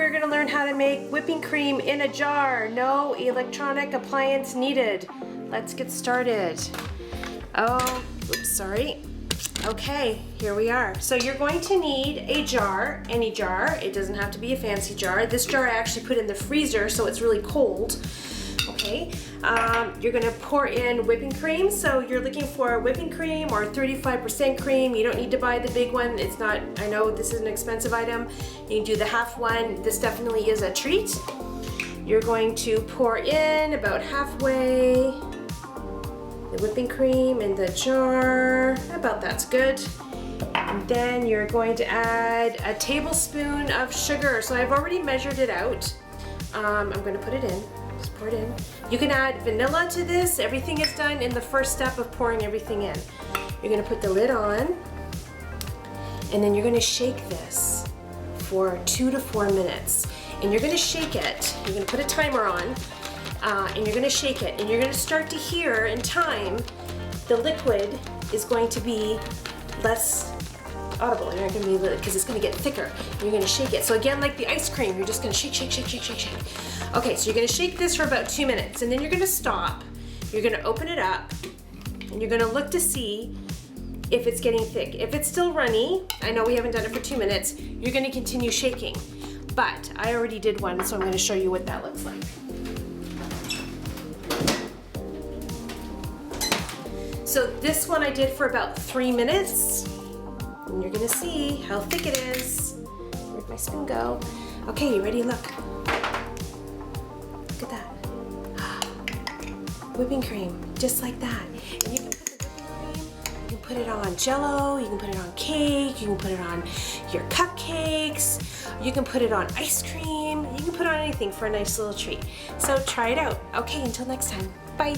we're going to learn how to make whipping cream in a jar. No electronic appliance needed. Let's get started. Oh, oops, sorry. Okay, here we are. So you're going to need a jar, any jar. It doesn't have to be a fancy jar. This jar I actually put in the freezer so it's really cold. Okay, you're gonna pour in whipping cream. So you're looking for whipping cream or 35% cream. You don't need to buy the big one. It's not, I know this is an expensive item. You can do the half one. This definitely is a treat. You're going to pour in about halfway the whipping cream in the jar. About that's good. And then you're going to add a tablespoon of sugar. So I've already measured it out. I'm going to put it in. Just pour it in. You can add vanilla to this. Everything is done in the first step of pouring everything in. You're going to put the lid on, and then you're going to shake this for 2 to 4 minutes. And you're going to shake it. You're going to put a timer on, and you're going to shake it. And you're going to start to hear in time the liquid is going to be less audible. You're not going to be, because it's going to get thicker. You're going to shake it. So again, like the ice cream, you're just going to shake, shake, shake, shake, shake, shake. Okay, so you're going to shake this for about 2 minutes, and then you're going to stop. You're going to open it up, and you're going to look to see if it's getting thick. If it's still runny, I know we haven't done it for 2 minutes, you're going to continue shaking. But I already did one, so I'm going to show you what that looks like. So this one I did for about 3 minutes. And you're gonna see how thick it is. Where'd my spoon go? Okay, you ready? Look. Look at that. Whipping cream, just like that. And you can put the whipping cream, you can put it on Jell-O, you can put it on cake, you can put it on your cupcakes, you can put it on ice cream, you can put it on anything for a nice little treat. So try it out. Okay, until next time. Bye.